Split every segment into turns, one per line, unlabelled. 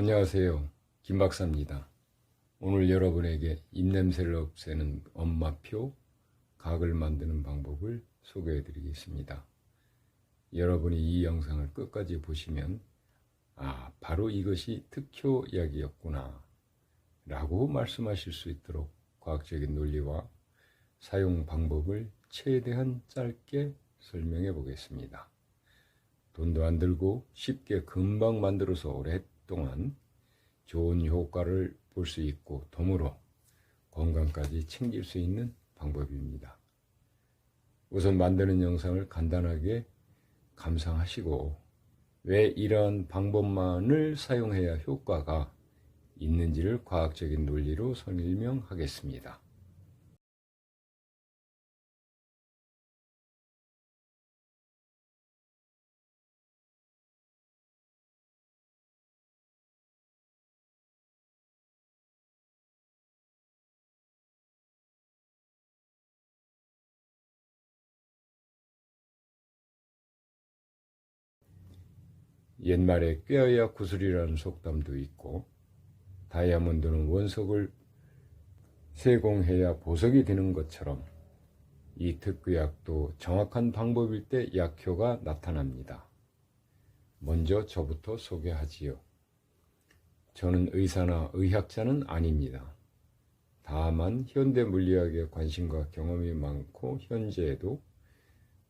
안녕하세요. 김 박사입니다. 오늘 여러분에게 입냄새를 없애는 엄마표 각을 만드는 방법을 소개해 드리겠습니다. 여러분이 이 영상을 끝까지 보시면 바로 이것이 특효약이었구나 라고 말씀하실 수 있도록 과학적인 논리와 사용 방법을 최대한 짧게 설명해 보겠습니다. 돈도 안 들고 쉽게 금방 만들어서 오랫동안 좋은 효과를 볼 수 있고 덤으로 건강까지 챙길 수 있는 방법입니다. 우선 만드는 영상을 간단하게 감상하시고 왜 이러한 방법만을 사용해야 효과가 있는지를 과학적인 논리로 설명하겠습니다. 옛말에 꿰어야 구슬이라는 속담도 있고 다이아몬드는 원석을 세공해야 보석이 되는 것처럼 이 특효약도 정확한 방법일 때 약효가 나타납니다. 먼저 저부터 소개하지요. 저는 의사나 의학자는 아닙니다. 다만 현대 물리학에 관심과 경험이 많고 현재에도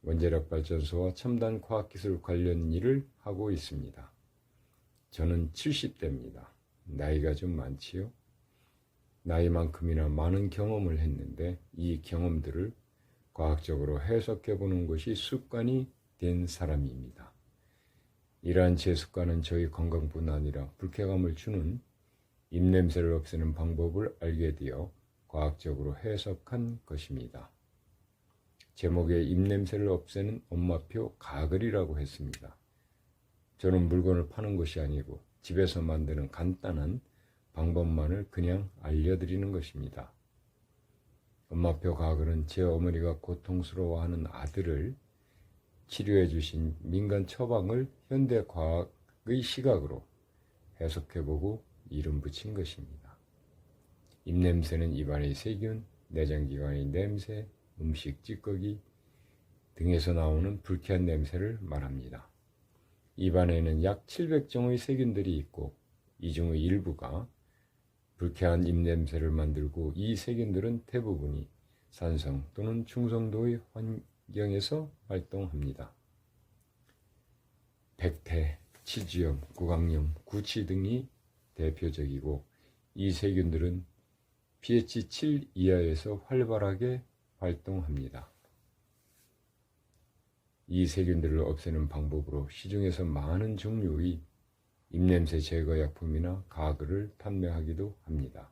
원자력 발전소와 첨단 과학기술 관련 일을 하고 있습니다. 저는 70대입니다. 나이가 좀 많지요? 나이만큼이나 많은 경험을 했는데 이 경험들을 과학적으로 해석해 보는 것이 습관이 된 사람입니다. 이러한 제 습관은 저희 건강뿐 아니라 불쾌감을 주는 입냄새를 없애는 방법을 알게 되어 과학적으로 해석한 것입니다. 제목에 입냄새를 없애는 엄마표 가글이라고 했습니다. 저는 물건을 파는 것이 아니고 집에서 만드는 간단한 방법만을 그냥 알려드리는 것입니다. 엄마표 가글은 제 어머니가 고통스러워하는 아들을 치료해 주신 민간 처방을 현대 과학의 시각으로 해석해보고 이름 붙인 것입니다. 입냄새는 입안의 세균, 내장기관의 냄새, 음식 찌꺼기 등에서 나오는 불쾌한 냄새를 말합니다. 입안에는 약 700종의 세균들이 있고 이 중의 일부가 불쾌한 입냄새를 만들고 이 세균들은 대부분이 산성 또는 중성도의 환경에서 활동합니다. 백태, 치주염, 구강염, 구취 등이 대표적이고 이 세균들은 pH 7 이하에서 활발하게 활동합니다. 이 세균들을 없애는 방법으로 시중에서 많은 종류의 입냄새 제거 약품이나 가글을 판매하기도 합니다.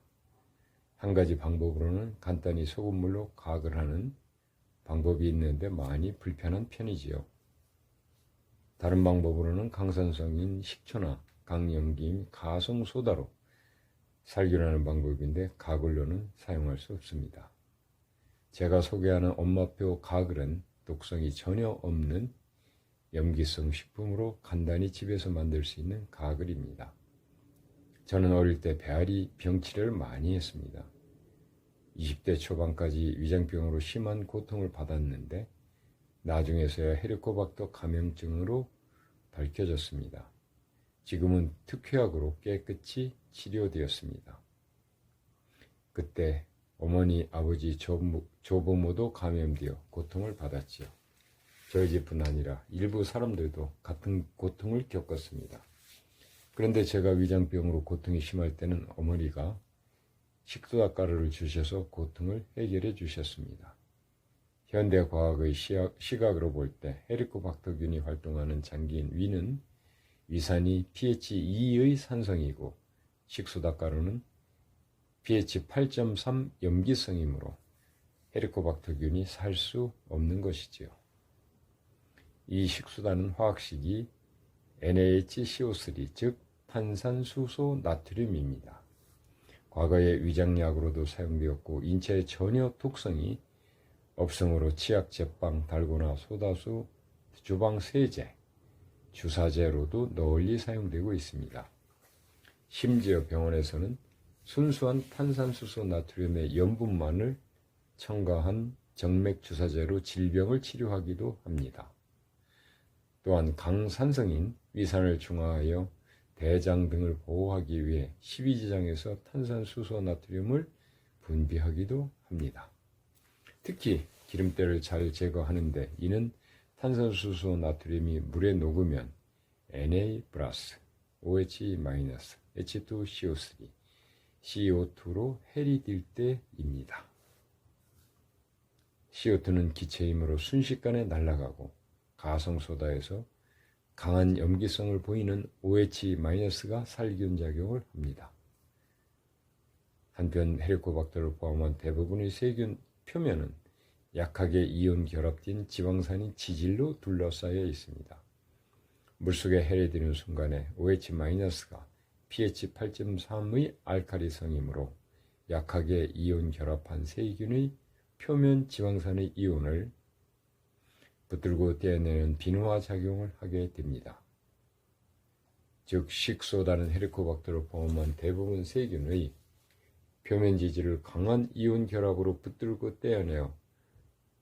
한 가지 방법으로는 간단히 소금물로 가글하는 방법이 있는데 많이 불편한 편이지요. 다른 방법으로는 강산성인 식초나 강염기인 가성소다로 살균하는 방법인데 가글로는 사용할 수 없습니다. 제가 소개하는 엄마표 가글은 독성이 전혀 없는 염기성 식품으로 간단히 집에서 만들 수 있는 가글입니다. 저는 어릴 때 배앓이 병치료를 많이 했습니다. 20대 초반까지 위장병으로 심한 고통을 받았는데 나중에서야 헤리코박터 감염증으로 밝혀졌습니다. 지금은 특효약으로 깨끗이 치료되었습니다. 그때 어머니, 아버지, 조부모도 감염되어 고통을 받았지요. 저희 집뿐 아니라 일부 사람들도 같은 고통을 겪었습니다. 그런데 제가 위장병으로 고통이 심할 때는 어머니가 식소다 가루를 주셔서 고통을 해결해 주셨습니다. 현대 과학의 시각으로 볼 때 헤리코박터균이 활동하는 장기인 위는 위산이 pH 2의 산성이고 식소다 가루는 pH 8.3 염기성이므로 헤리코박터균이 살 수 없는 것이지요. 이 식소다는 화학식이 NaHCO3 즉 탄산수소 나트륨입니다. 과거에 위장약으로도 사용되었고 인체에 전혀 독성이 없으므로 치약, 제빵, 달고나, 소다수, 주방 세제, 주사제로도 널리 사용되고 있습니다. 심지어 병원에서는 순수한 탄산수소 나트륨의 염분만을 첨가한 정맥주사제로 질병을 치료하기도 합니다. 또한 강산성인 위산을 중화하여 대장 등을 보호하기 위해 십이지장에서 탄산수소 나트륨을 분비하기도 합니다. 특히 기름때를 잘 제거하는데 이는 탄산수소 나트륨이 물에 녹으면 Na+, OH-, H2CO3, CO2로 헬이 될 때입니다. CO2는 기체이므로 순식간에 날아가고 가성소다에서 강한 염기성을 보이는 OH-가 살균작용을 합니다. 한편 헬리코박터를 포함한 대부분의 세균 표면은 약하게 이온 결합된 지방산이 지질로 둘러싸여 있습니다. 물속에 헬이 드는 순간에 OH-가 pH 8.3의 알칼리성이므로 약하게 이온 결합한 세균의 표면 지방산의 이온을 붙들고 떼어내는 비누화 작용을 하게 됩니다. 즉 식소다는 헬리코박터를 포함한 대부분 세균의 표면 지질을 강한 이온 결합으로 붙들고 떼어내어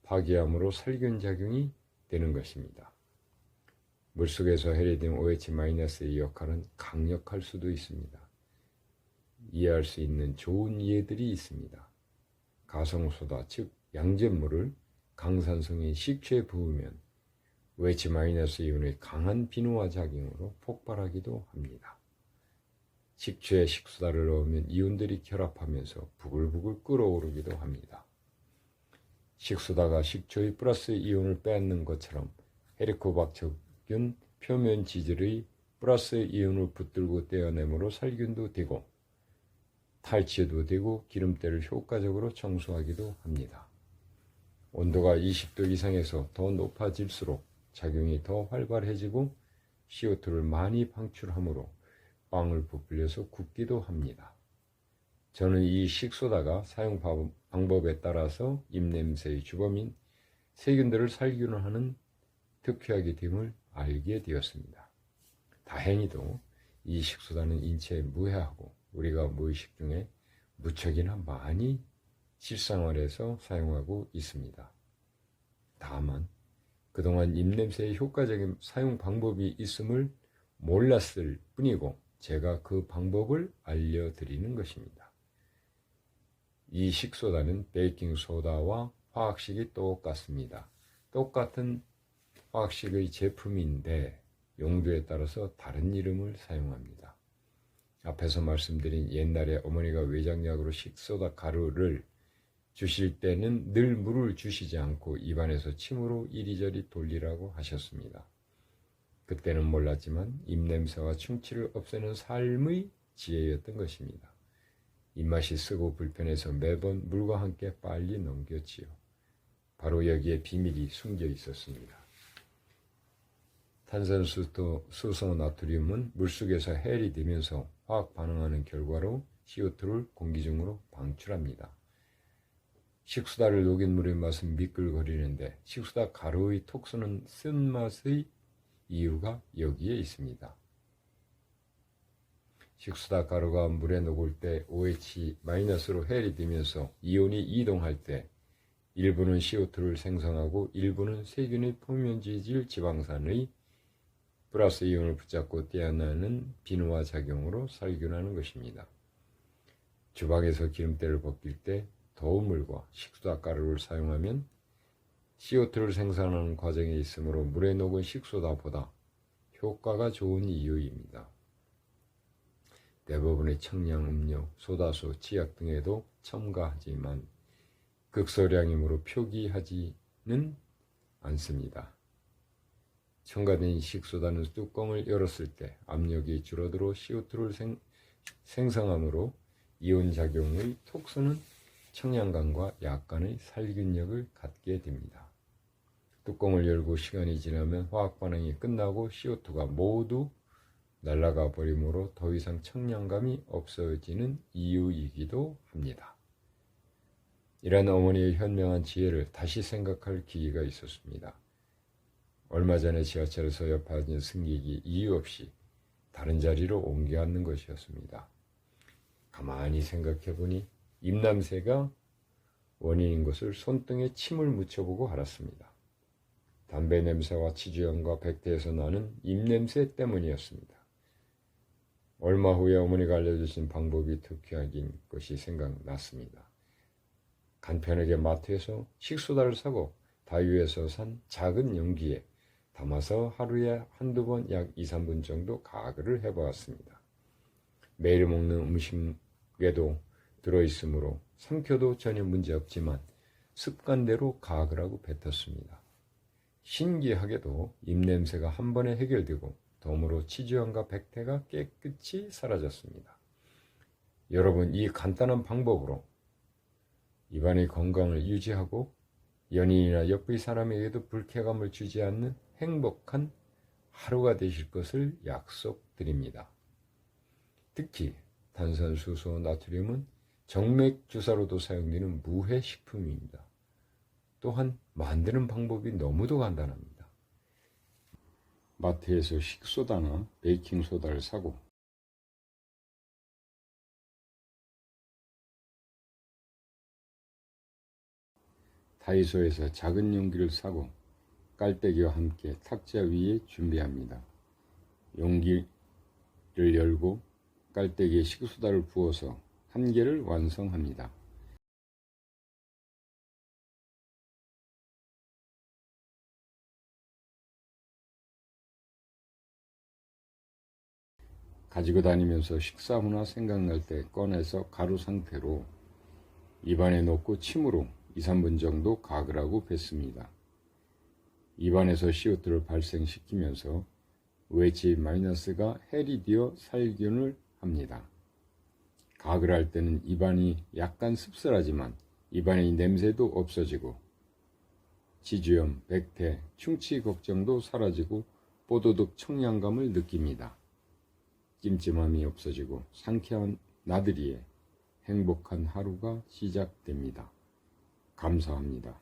파괴함으로 살균작용이 되는 것입니다. 물속에서 헬이든 OH-의 역할은 강력할 수도 있습니다. 이해할 수 있는 좋은 예들이 있습니다. 가성소다, 즉 양잿물을 강산성인 식초에 부으면 OH-이온의 강한 비누화 작용으로 폭발하기도 합니다. 식초에 식소다를 넣으면 이온들이 결합하면서 부글부글 끓어오르기도 합니다. 식소다가 식초의 플러스 이온을 빼앗는 것처럼 헬리코박터균 표면 지질의 플러스 이온을 붙들고 떼어내므로 살균도 되고 탈취도 되고 기름때를 효과적으로 청소하기도 합니다. 온도가 20도 이상에서 더 높아질수록 작용이 더 활발해지고 CO2를 많이 방출하므로 빵을 부풀려서 굽기도 합니다. 저는 이 식소다가 사용 방법에 따라서 입냄새의 주범인 세균들을 살균하는 특효약이 됨을 알게 되었습니다. 다행히도 이 식소다는 인체에 무해하고 우리가 무의식 중에 무척이나 많이 실생활에서 사용하고 있습니다. 다만 그동안 입냄새의 효과적인 사용 방법이 있음을 몰랐을 뿐이고 제가 그 방법을 알려드리는 것입니다. 이 식소다는 베이킹소다와 화학식이 똑같습니다. 똑같은 화학식의 제품인데 용도에 따라서 다른 이름을 사용합니다. 앞에서 말씀드린 옛날에 어머니가 외장약으로 식소다 가루를 주실 때는 늘 물을 주시지 않고 입안에서 침으로 이리저리 돌리라고 하셨습니다. 그때는 몰랐지만 입냄새와 충치를 없애는 삶의 지혜였던 것입니다. 입맛이 쓰고 불편해서 매번 물과 함께 빨리 넘겼지요. 바로 여기에 비밀이 숨겨 있었습니다. 탄산수소 나트륨은 물속에서 헬이 되면서 화학 반응하는 결과로 CO2를 공기 중으로 방출합니다. 식소다를 녹인 물의 맛은 미끌거리는데 식소다 가루의 톡스는 쓴맛의 이유가 여기에 있습니다. 식소다 가루가 물에 녹을 때 OH-로 헬이 되면서 이온이 이동할 때 일부는 CO2를 생성하고 일부는 세균의 표면지질 지방산의 플러스 이온을 붙잡고 떼어내는 비누화 작용으로 살균하는 것입니다. 주방에서 기름때를 벗길 때 더운 물과 식소다 가루를 사용하면 CO2를 생산하는 과정에 있으므로 물에 녹은 식소다보다 효과가 좋은 이유입니다. 대부분의 청량음료, 소다수, 치약 등에도 첨가하지만 극소량이므로 표기하지는 않습니다. 첨가된 식소다는 뚜껑을 열었을 때 압력이 줄어들어 CO2를 생성하므로 이온작용의 톡스는 청량감과 약간의 살균력을 갖게 됩니다. 뚜껑을 열고 시간이 지나면 화학 반응이 끝나고 CO2가 모두 날아가 버리므로 더 이상 청량감이 없어지는 이유이기도 합니다. 이런 어머니의 현명한 지혜를 다시 생각할 기회가 있었습니다. 얼마 전에 지하철에서 옆에 앉은 승객이 이유 없이 다른 자리로 옮겨 앉는 것이었습니다. 가만히 생각해 보니 입냄새가 원인인 것을 손등에 침을 묻혀보고 알았습니다. 담배 냄새와 치주염과 백태에서 나는 입냄새 때문이었습니다. 얼마 후에 어머니가 알려주신 방법이 특효약인 것이 생각났습니다. 간편하게 마트에서 식소다를 사고 다유에서 산 작은 용기에 담아서 하루에 한두 번 약 2, 3분 정도 가글을 해보았습니다. 매일 먹는 음식에도 들어있으므로 삼켜도 전혀 문제없지만 습관대로 가글하고 뱉었습니다. 신기하게도 입냄새가 한 번에 해결되고 덤으로 치주염과 백태가 깨끗이 사라졌습니다. 여러분, 이 간단한 방법으로 입안의 건강을 유지하고 연인이나 옆의 사람에게도 불쾌감을 주지 않는 행복한 하루가 되실 것을 약속드립니다. 특히 탄산수소 나트륨은 정맥 주사로도 사용되는 무해 식품입니다. 또한 만드는 방법이 너무도 간단합니다. 마트에서 식소다나 베이킹소다를 사고 다이소에서 작은 용기를 사고 깔때기와 함께 탁자 위에 준비합니다. 용기를 열고 깔때기에 식소다를 부어서 한 개를 완성합니다. 가지고 다니면서 식사 후나 생각날 때 꺼내서 가루 상태로 입안에 넣고 침으로 2, 3분 정도 가글하고 뱉습니다. 입안에서 CO2를 발생시키면서 OH-가 헬이 되어 살균을 합니다. 가글할 때는 입안이 약간 씁쓸하지만 입안의 냄새도 없어지고 치주염, 백태, 충치 걱정도 사라지고 뽀드득 청량감을 느낍니다. 찜찜함이 없어지고 상쾌한 나들이에 행복한 하루가 시작됩니다. 감사합니다.